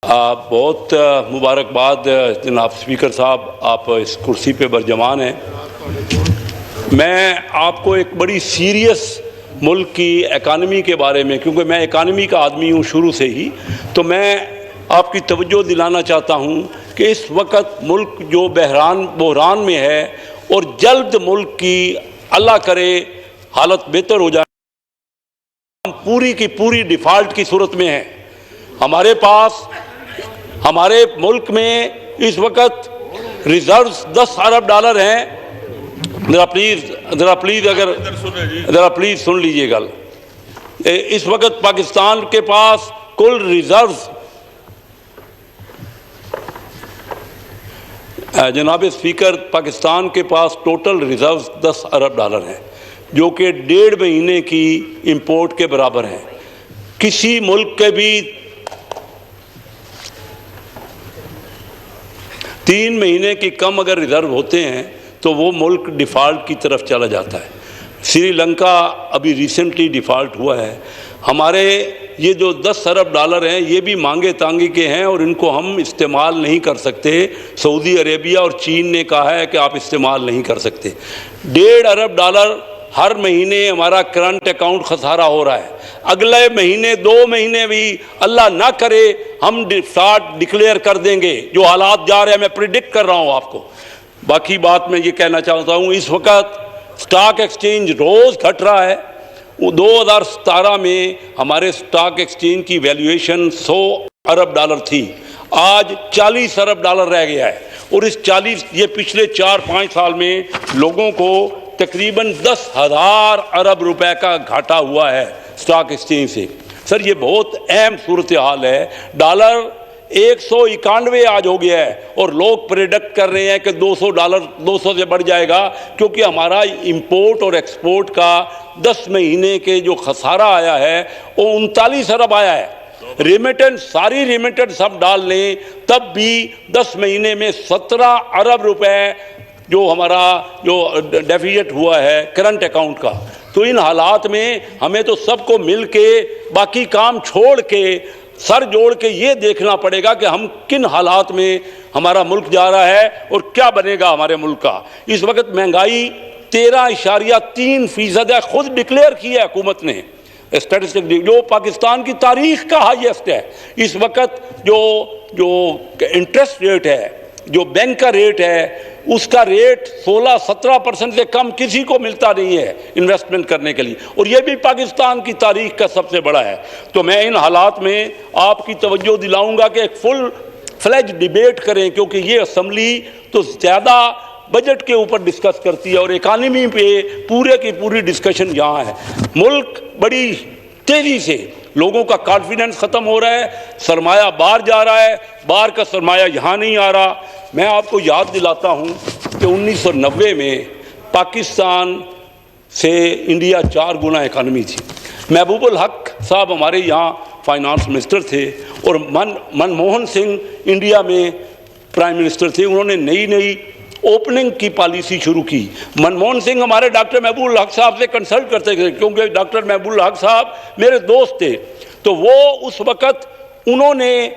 बहुत मुबारकबाद जनाब स्पीकर साहब, आप इस कुर्सी पे बरजमान हैं। मैं आपको एक बड़ी सीरियस मुल्क की एकानमी के बारे में, क्योंकि मैं एकानमी का आदमी हूँ शुरू से ही, तो मैं आपकी तवज्जो दिलाना चाहता हूँ कि इस वक्त मुल्क जो बहरान में है और जल्द मुल्क की अल्लाह करे हालत बेहतर हो जाए, हम पूरी की पूरी डिफ़ाल्ट की सूरत में है। हमारे मुल्क में इस वक्त रिजर्व्स 10 अरब डॉलर हैं। ज़रा प्लीज़ सुन लीजिएगा। इस वक्त पाकिस्तान के पास कुल रिजर्व्स, जनाब स्पीकर, पाकिस्तान के पास टोटल रिजर्व्स 10 अरब डॉलर हैं, जो कि 1.5 महीने की इंपोर्ट के बराबर हैं। किसी मुल्क के भी 3 महीने की कम अगर रिजर्व होते हैं तो वो मुल्क डिफ़ाल्ट की तरफ चला जाता है। श्रीलंका अभी रिसेंटली डिफ़ाल्ट हुआ है। हमारे ये जो 10 अरब डॉलर हैं ये भी मांगे तांगे के हैं और इनको हम इस्तेमाल नहीं कर सकते। सऊदी अरेबिया और चीन ने कहा है कि आप इस्तेमाल नहीं कर सकते। 1.5 अरब डॉलर हर महीने हमारा करंट अकाउंट खसारा हो रहा है। अगले महीने 2 महीने भी अल्लाह ना करे हम डिफॉल्ट डिक्लेयर कर देंगे। जो हालात जा रहे हैं मैं प्रिडिक्ट कर रहा हूँ आपको। बाकी बात मैं ये कहना चाहता हूँ, इस वक्त स्टॉक एक्सचेंज रोज़ घट रहा है। 2017 में हमारे स्टॉक एक्सचेंज की वैल्यूएशन 100 अरब डॉलर थी, आज 40 अरब डॉलर रह गया है। और इस 40 ये पिछले 4-5 साल में लोगों को तकरीबन 10,000 अरब रुपए का घाटा हुआ है स्टॉक एक्सचेंज से। सर ये बहुत अहम सूरत हाल है। डॉलर 191 आज हो गया है और लोग प्रेडिक्ट कर रहे हैं कि 200 डॉलर 200 से बढ़ जाएगा, क्योंकि हमारा इंपोर्ट और एक्सपोर्ट का 10 महीने के जो खसारा आया है वो 39 अरब आया है। रेमिटेंस, सारी रेमिटेंस सब डाल लें तब भी 10 महीने में 17 अरब रुपए जो हमारा जो डेफिसिट हुआ है करंट अकाउंट का। तो इन हालात में हमें तो सबको मिल के बाकी काम छोड़ के सर जोड़ के ये देखना पड़ेगा कि हम किन हालात में हमारा मुल्क जा रहा है और क्या बनेगा हमारे मुल्क का। इस वक्त महंगाई 13.3% है, खुद डिक्लेयर किया है हुकूमत ने। स्टैटिस्टिक जो पाकिस्तान की तारीख का हाईएस्ट है। इस वक्त जो इंटरेस्ट रेट है, जो बैंक का रेट है, उसका रेट 16-17% से कम किसी को मिलता नहीं है इन्वेस्टमेंट करने के लिए, और ये भी पाकिस्तान की तारीख का सबसे बड़ा है। तो मैं इन हालात में आपकी तवज्जो दिलाऊंगा कि एक फुल फ्लेज डिबेट करें, क्योंकि ये असम्बली तो ज़्यादा बजट के ऊपर डिस्कस करती है और इकानमी पे पूरे की पूरी डिस्कशन यहाँ है। मुल्क बड़ी तेज़ी से लोगों का कॉन्फिडेंस ख़त्म हो रहा है, सरमाया बाहर जा रहा है, बाहर का सरमाया यहाँ नहीं आ रहा। मैं आपको याद दिलाता हूँ कि 1990 में पाकिस्तान से इंडिया 4 गुना इकानमी थी। महबूबुल हक साहब हमारे यहाँ फाइनेंस मिनिस्टर थे और मनमोहन सिंह इंडिया में प्राइम मिनिस्टर थे। उन्होंने नई ओपनिंग की पॉलिसी शुरू की। मनमोहन सिंह हमारे डॉक्टर महबूबुल हक साहब से कंसल्ट करते थे, क्योंकि डॉक्टर महबूबुल हक साहब मेरे दोस्त थे। तो वो उस वक़्त उन्होंने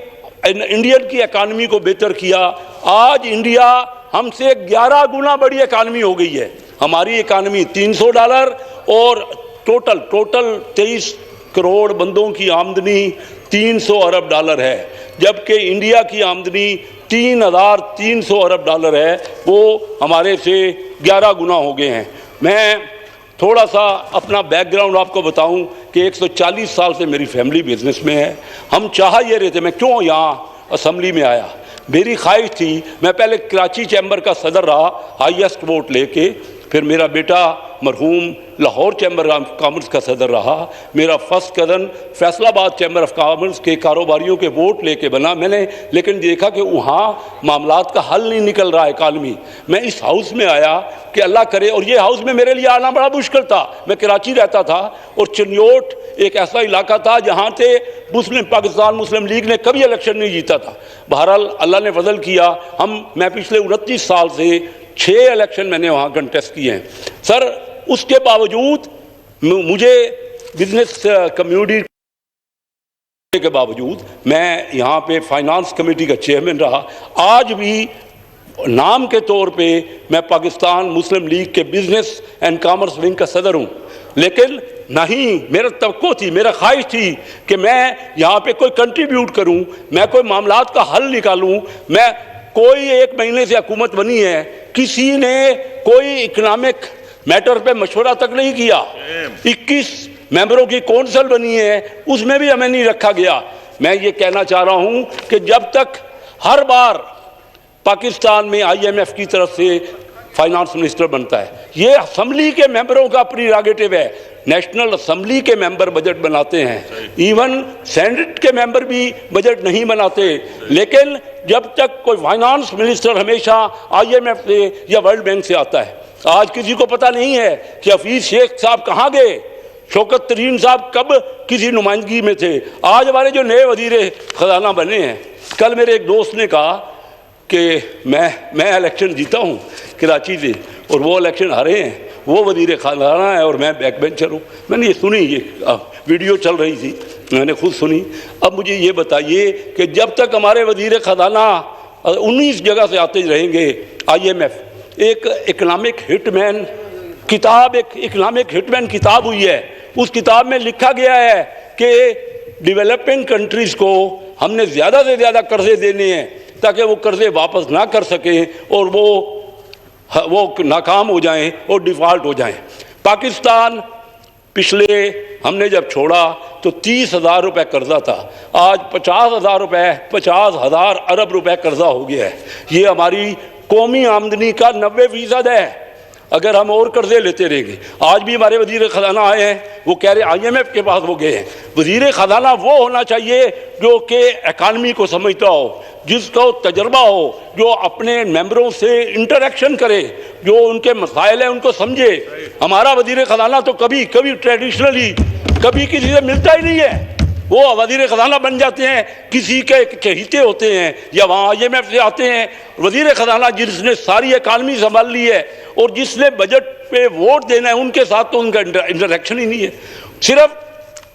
इंडियन की इकानमी को बेहतर किया। आज इंडिया हमसे 11 गुना बड़ी इकानमी हो गई है। हमारी इकानमी 300 डॉलर और टोटल 23 करोड़ बंदों की आमदनी 300 अरब डॉलर है, जबकि इंडिया की आमदनी 3,300 अरब डॉलर है। वो हमारे से 11 गुना हो गए हैं। मैं थोड़ा सा अपना बैकग्राउंड आपको बताऊं कि 140 साल से मेरी फैमिली बिजनेस में है। हम चाह ये रहे थे, मैं क्यों यहाँ असम्बली में आया, मेरी ख्वाहिश थी, मैं पहले कराची चैम्बर का सदर रहा हाईएस्ट वोट लेके, फिर मेरा बेटा मरहूम लाहौर चैम्बर ऑफ कॉमर्स का सदर रहा, मेरा first cousin Faisalabad chamber of commerce के कारोबारियों के वोट लेके बना मैंने। लेकिन देखा कि वहाँ मामलात का हल नहीं निकल रहा इकानमी। मैं इस हाउस में आया कि अल्लाह करे, और ये हाउस में मेरे लिए आना बड़ा मुश्किल था। मैं कराची रहता था और चिन्योट एक ऐसा इलाका था जहाँ से पाकिस्तान मुस्लिम लीग ने कभी इलेक्शन नहीं जीता था। बहरहाल अल्लाह ने फजल किया, मैं पिछले 29 साल से 6 इलेक्शन मैंने वहाँ कंटेस्ट किए हैं। सर उसके बावजूद मुझे बिजनेस कम्युनिटी के बावजूद मैं यहाँ पे फाइनेंस कमेटी का चेयरमैन रहा। आज भी नाम के तौर पे मैं पाकिस्तान मुस्लिम लीग के बिजनेस एंड कॉमर्स विंग का सदर हूँ, लेकिन नहीं, मेरा तवक्को थी, मेरा ख्वाहिश थी कि मैं यहाँ पे कोई कंट्रीब्यूट करूँ, मैं कोई मामलात का हल निकालूँ। मैं कोई 1 महीने से हुकूमत बनी है, किसी ने कोई इकनॉमिक मैटर पे मशवरा तक नहीं किया। 21 मेंबरों की कौंसिल बनी है, उसमें भी हमें नहीं रखा गया। मैं ये कहना चाह रहा हूँ कि जब तक हर बार पाकिस्तान में IMF की तरफ से फाइनेंस मिनिस्टर बनता है, ये असम्बली के मेंबरों का प्रीरोगेटिव है। नेशनल असम्बली के मेंबर बजट बनाते हैं, इवन सेनेट के मेंबर भी बजट नहीं बनाते। लेकिन जब तक कोई फाइनेंस मिनिस्टर हमेशा IMF से या वर्ल्ड बैंक से आता है। आज किसी को पता नहीं है कि हफीज शेख साहब कहाँ गए, शौकत तरीन साहब कब किसी नुमाइंदगी में थे। आज हमारे जो नए वजीर खजाना बने हैं, कल मेरे एक दोस्त ने कहा कि मैं इलेक्शन जीता हूँ कराची से और वो इलेक्शन हारे हैं, वो वजीर खजाना है और मैं बैक बेंचर हूँ। मैंने ये सुनी, ये वीडियो चल रही थी, मैंने खुद सुनी। अब मुझे ये बताइए कि जब तक हमारे वजीर खजाना 19 जगह से आते रहेंगे, IMF एक इकनॉमिक हिटमैन किताब हुई है, उस किताब में लिखा गया है कि डेवलपिंग कंट्रीज़ को हमने ज़्यादा से ज़्यादा कर्जे देने हैं ताकि वो कर्जे वापस ना कर सकें और वो नाकाम हो जाएं और डिफ़ॉल्ट हो जाएं। पाकिस्तान पिछले हमने जब छोड़ा तो 30,000 रुपये कर्जा था, आज 50,000 अरब रुपए कर्जा हो गया है। ये हमारी कौमी आमदनी का 90% है। अगर हम और कर्जे लेते रहेंगे, आज भी हमारे वजीर खजाना आए हैं, वो कह रहे IMF के पास वो गए हैं। वजीर खजाना वो होना चाहिए जो कि इकानमी को समझता हो, जिसको तजर्बा हो, जो अपने मेंबरों से इंटरेक्शन करे, जो उनके मसाइल हैं उनको समझे। हमारा वजीर खजाना तो कभी ट्रेडिशनली कभी किसी से मिलता ही नहीं है। वो वजीर खजाना बन जाते हैं, किसी के चहीते होते हैं या वहाँ IMF से आते हैं। वजीर खजाना जिसने सारी इकानमी संभाल ली है और जिसने बजट पे वोट देना है, उनके साथ तो उनका इंटरेक्शन ही नहीं है। सिर्फ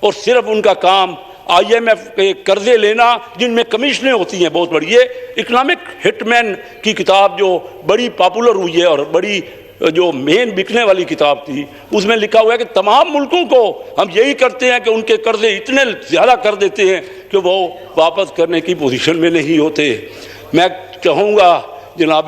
और सिर्फ उनका काम IMF के कर्जे लेना, जिनमें कमीशनें होती हैं बहुत बड़ी। ये इकनॉमिक हिटमैन की किताब जो बड़ी पॉपुलर हुई है और बड़ी जो मेन बिकने वाली किताब थी, उसमें लिखा हुआ है कि तमाम मुल्कों को हम यही करते हैं कि उनके कर्जे इतने ज़्यादा कर देते हैं कि वो वापस करने की पोजीशन में नहीं होते। मैं चाहूँगा जनाब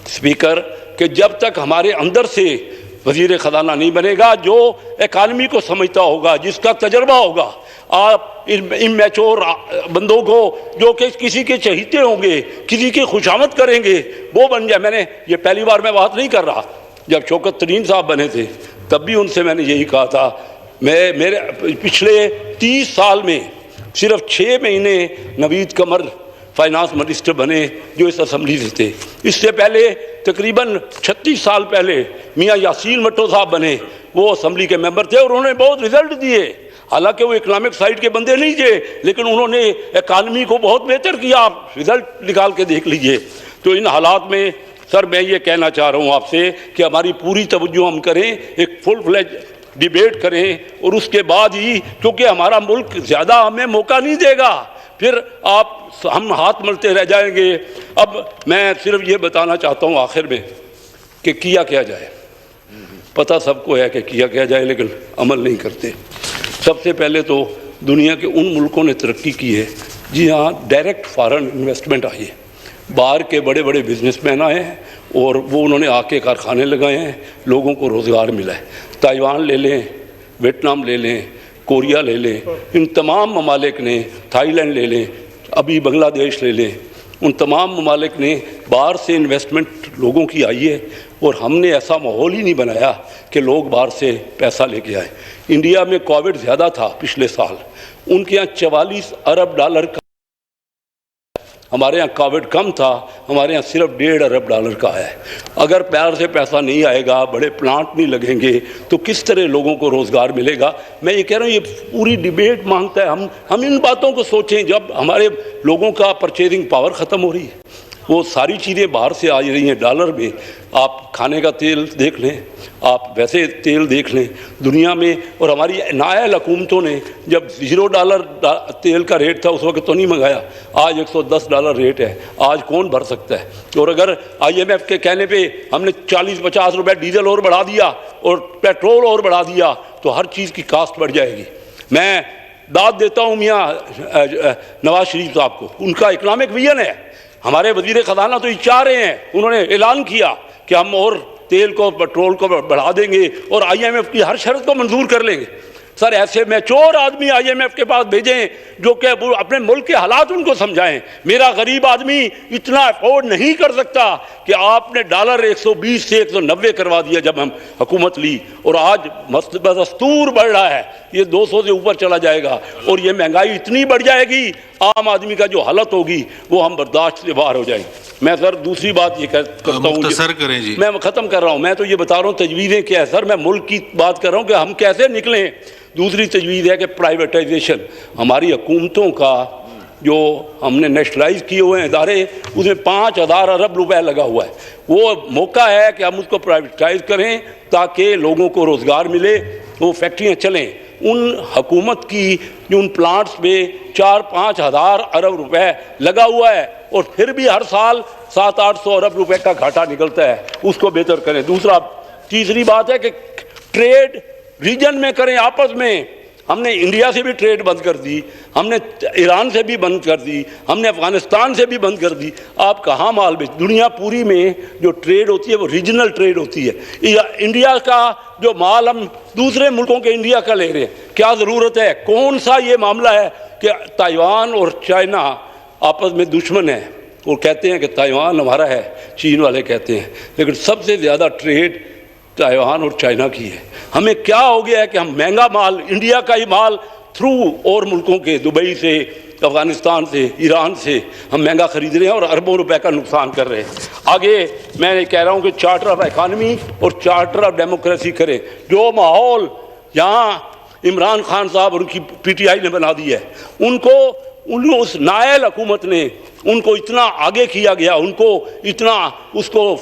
स्पीकर कि जब तक हमारे अंदर से वजीर ख़जाना नहीं बनेगा, जो इकानमी को समझता होगा, जिसका तजर्बा होगा, आप इमैच्योर बंदों को जो कि किसी के चहीते होंगे, किसी की खुशामद करेंगे, वो बन जाए। मैंने ये पहली बार मैं बात नहीं कर रहा, जब शौकत तरीन साहब बने थे तब भी उनसे मैंने यही कहा था। मेरे पिछले 30 साल में सिर्फ 6 महीने नवीद कमर फाइनेंस मिनिस्टर बने जो इस असम्बली से थे। इससे पहले तकरीबन 36 साल पहले मियाँ यासीन भट्टो साहब बने, वो असम्बली के मेंबर थे और उन्होंने बहुत रिजल्ट दिए। हालांकि वो इकनॉमिक साइड के बंदे नहीं थे, लेकिन उन्होंने इकानमी को बहुत बेहतर किया। आप रिजल्ट निकाल के देख लीजिए। तो इन हालात में सर मैं ये कहना चाह रहा हूँ आपसे कि हमारी पूरी तवज्जो हम करें, एक फुल फ्लेज डिबेट करें और उसके बाद ही, क्योंकि हमारा मुल्क ज़्यादा हमें मौका नहीं देगा, फिर हम हाथ मलते रह जाएंगे। अब मैं सिर्फ ये बताना चाहता हूँ आखिर में कि किया क्या जाए। पता सबको है कि किया क्या जाए, लेकिन अमल नहीं करते। सबसे पहले तो दुनिया के उन मुल्कों ने तरक्की की है जहाँ डायरेक्ट फॉरेन इन्वेस्टमेंट आई है। बाहर के बड़े बड़े बिजनेसमैन आए हैं और वो उन्होंने आके कारखाने लगाए हैं, लोगों को रोज़गार मिला है। ताइवान ले लें, वियतनाम ले लें, कोरिया ले लें, इन तमाम ममालिक ने, थाईलैंड ले लें, अभी बांग्लादेश ले लें, उन तमाम ममालिक ने बाहर से इन्वेस्टमेंट लोगों की आई है और हमने ऐसा माहौल ही नहीं बनाया कि लोग बाहर से पैसा लेके आए। इंडिया में कोविड ज़्यादा था पिछले साल, उनके यहाँ 44 अरब डॉलर का, हमारे यहाँ कोविड कम था, हमारे यहाँ सिर्फ 1.5 अरब डॉलर का है। अगर बाहर से पैसा नहीं आएगा, बड़े प्लांट नहीं लगेंगे, तो किस तरह लोगों को रोज़गार मिलेगा। मैं ये कह रहा हूँ ये पूरी डिबेट मांगता है हम इन बातों को सोचें। जब हमारे लोगों का परचेजिंग पावर ख़त्म हो रही है, वो सारी चीज़ें बाहर से आ रही हैं डॉलर में। आप खाने का तेल देख लें, आप वैसे तेल देख लें दुनिया में, और हमारी नायल हुकूमतों ने जब $0 तेल का रेट था उस वक्त तो नहीं मंगाया, आज $110 रेट है, आज कौन भर सकता है। और अगर IMF के कहने पे हमने 40-50 रुपये डीजल और बढ़ा दिया और पेट्रोल और बढ़ा दिया तो हर चीज़ की कास्ट बढ़ जाएगी। मैं दाद देता हूँ मियाँ नवाज शरीफ साहब को, उनका इकनॉमिक विजन है। हमारे वजीर ख़जाना तो ये चाह रहे हैं, उन्होंने ऐलान किया कि हम और तेल को पेट्रोल को बढ़ा देंगे और IMF की हर शर्त को मंजूर कर लेंगे। सर ऐसे मैच्योर आदमी IMF के पास भेजें जो कि अपने मुल्क के हालात उनको समझाएं। मेरा गरीब आदमी इतना अफोर्ड नहीं कर सकता कि आपने डॉलर 120 से 190 करवा दिया जब हम हुकूमत ली, और आज दस्तूर बढ़ रहा है, ये 200 से ऊपर चला जाएगा और ये महंगाई इतनी बढ़ जाएगी, आम आदमी का जो हालत होगी वो हम बर्दाश्त से बाहर हो जाएंगे। मैं सर दूसरी बात ये करता हूँ, सर करें जी, मैं ख़त्म कर रहा हूँ। मैं तो ये बता रहा हूँ तजवीज़ें क्या है सर, मैं मुल्क की बात कर रहा हूँ कि हम कैसे निकलें। दूसरी तजवीज़ है कि प्राइवेटाइजेशन, हमारी हुकूमतों का जो हमने नेशनलाइज किए हुए हैं इदारे, उसमें 5000 अरब रुपए लगा हुआ है। वो मौका है कि हम उसको प्राइवेटाइज करें ताकि लोगों को रोज़गार मिले, वो फैक्ट्रियाँ चलें। उन हुकूमत की जो उन प्लांट्स पे 4-5 हज़ार अरब रुपए लगा हुआ है और फिर भी हर साल 700-800 अरब रुपए का घाटा निकलता है, उसको बेहतर करें। तीसरी बात है कि ट्रेड रीजन में करें, आपस में। हमने इंडिया से भी ट्रेड बंद कर दी, हमने ईरान से भी बंद कर दी, हमने अफ़गानिस्तान से भी बंद कर दी। आप कहाँ माल बेच, दुनिया पूरी में जो ट्रेड होती है वो रीजनल ट्रेड होती है। इंडिया का जो माल हम दूसरे मुल्कों के इंडिया का ले रहे हैं, क्या ज़रूरत है? कौन सा ये मामला है कि ताइवान और चाइना आपस में दुश्मन हैं और कहते हैं कि ताइवान हमारा है, चीन वाले कहते हैं, लेकिन सबसे ज़्यादा ट्रेड ताइवान और चाइना की है। हमें क्या हो गया है कि हम महंगा माल, इंडिया का ही माल थ्रू और मुल्कों के, दुबई से, अफ़गानिस्तान से, ईरान से हम महंगा ख़रीद रहे हैं और अरबों रुपए का नुकसान कर रहे हैं। आगे मैं कह रहा हूँ कि चार्टर ऑफ इकानमी और चार्टर ऑफ डेमोक्रेसी करें। जो माहौल यहाँ इमरान खान साहब और उनकी PTI ने बना दी है, उनको उस नायल हुकूमत ने उनको इतना आगे किया गया, उनको इतना उसको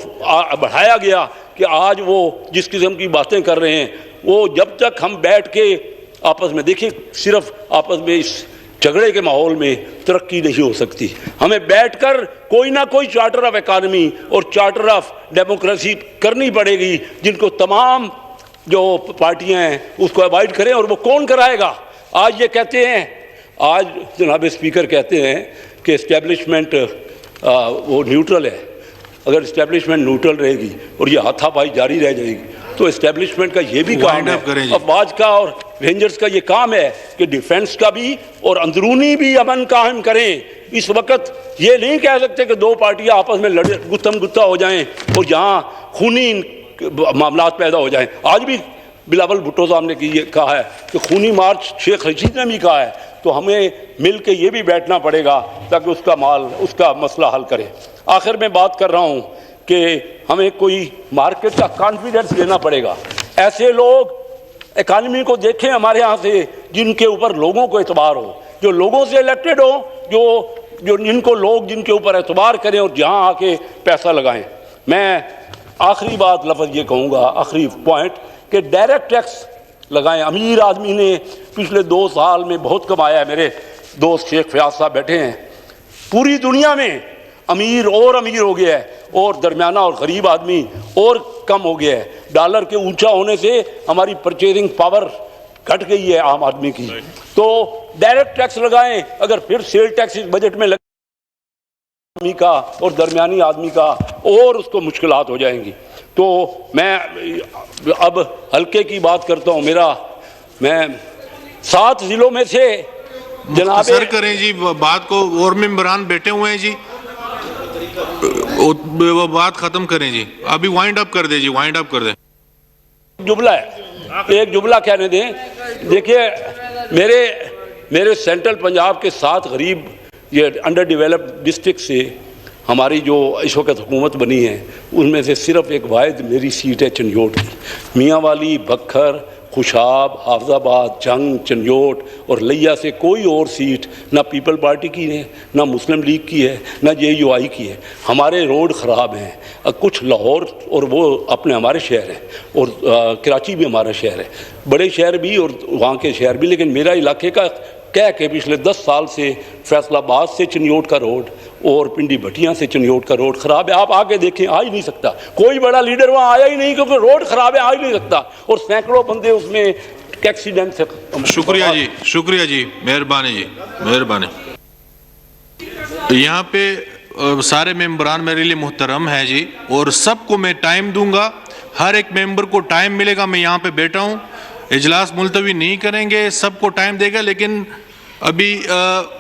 बढ़ाया गया कि आज वो जिस किस्म की बातें कर रहे हैं, वो जब तक हम बैठ के आपस में, देखिए सिर्फ आपस में इस झगड़े के माहौल में तरक्की नहीं हो सकती। हमें बैठकर कोई ना कोई चार्टर ऑफ इकानमी और चार्टर ऑफ डेमोक्रेसी करनी पड़ेगी, जिनको तमाम जो पार्टियां हैं उसको अवॉइड करें। और वो कौन कराएगा? आज ये कहते हैं, आज जनाब स्पीकर कहते हैं कि इस्टेब्लिशमेंट वो न्यूट्रल है। अगर इस्टेब्लिशमेंट न्यूट्रल रहेगी और ये हाथापाई जारी रह जाएगी तो इस्टेब्लिशमेंट का ये भी काम है, अफवाज का और रेंजर्स का ये काम है कि डिफेंस का भी और अंदरूनी भी अमन कायम करें। इस वक्त ये नहीं कह सकते कि दो पार्टियां आपस में लड़े गुत्तम गुत्ता हो जाएं और जहाँ खूनी मामला पैदा हो जाएं। आज भी बिलावल भुट्टो साहब ने कहा है कि खूनी मार्च शेख रशीद ने भी कहा है, तो हमें मिल के ये भी बैठना पड़ेगा ताकि उसका मसला हल करें। आखिर में बात कर रहा हूँ कि हमें कोई मार्केट का कॉन्फिडेंस लेना पड़ेगा। ऐसे लोग इकानमी को देखें हमारे यहाँ से जिनके ऊपर लोगों को एतबार हो, जो लोगों से इलेक्टेड हो, जो जिनको लोग जिनके ऊपर एतबार करें और जहाँ आके पैसा लगाएं। मैं आखिरी बात लफ्ज़ ये कहूँगा, आखिरी पॉइंट, कि डायरेक्ट टैक्स लगाएं। अमीर आदमी ने पिछले 2 साल में बहुत कमाया है। मेरे दोस्त शेख फयाज साहब बैठे हैं, पूरी दुनिया में अमीर और अमीर हो गया है और दरमियाना और गरीब आदमी और कम हो गया है। डॉलर के ऊंचा होने से हमारी परचेजिंग पावर घट गई है आम आदमी की। तो डायरेक्ट टैक्स लगाएं। अगर फिर सेल टैक्स इस बजट में आदमी का और दरमियानी आदमी का और उसको मुश्किलात हो जाएंगी। तो मैं अब हल्के की बात करता हूँ। मैं 7 जिलों में से जनाब सर करें जी बात को, और मेंबरान बैठे हुए हैं जी, वो बात खत्म करें जी, अभी वाइंड अप कर दे जी, वाइंड अप कर दे। जुमला है, एक जुमला कहने दें। देखिए मेरे सेंट्रल पंजाब के 7 गरीब ये अंडर डेवलप्ड डिस्ट्रिक्ट से हमारी जो इस वक्त हुकूमत बनी है, उनमें से सिर्फ एक वाहिद मेरी सीट है चंजोट की। मियाँ वाली, बखर खुशाब, हाफजाबाद, जंग, चंजोट और लिया से कोई और सीट ना पीपल पार्टी की है, ना मुस्लिम लीग की है, ना JUI की है। हमारे रोड ख़राब हैं, कुछ लाहौर और वो अपने हमारे शहर हैं, और कराची भी हमारा शहर है, बड़े शहर भी और वहाँ के शहर भी। लेकिन मेरा इलाके का कह के पिछले 10 साल से फैसलाबाद से चनियोट का रोड और पिंडी भटियां से चनियोट का रोड ख़राब है। आप आके देखें, आ ही नहीं सकता, कोई बड़ा लीडर वहाँ आया ही नहीं क्योंकि रोड ख़राब है, आ ही नहीं सकता, और सैकड़ों बंदे उसमें एक्सीडेंट से। शुक्रिया जी, शुक्रिया जी, मेहरबानी जी, मेहरबानी। यहाँ पे सारे मेंबरान मेरे लिए मुहतरम है जी, और सबको मैं टाइम दूंगा, हर एक मेंबर को टाइम मिलेगा। मैं यहाँ पे बैठा हूँ, इजलास मुलतवी नहीं करेंगे, सबको टाइम देगा, लेकिन अभी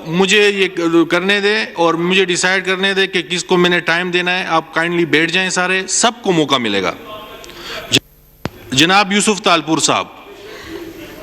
मुझे ये करने दें और मुझे डिसाइड करने दें कि किसको मैंने टाइम देना है। आप काइंडली बैठ जाएं, सारे, सबको मौका मिलेगा। जनाब यूसुफ तालपुर साहब।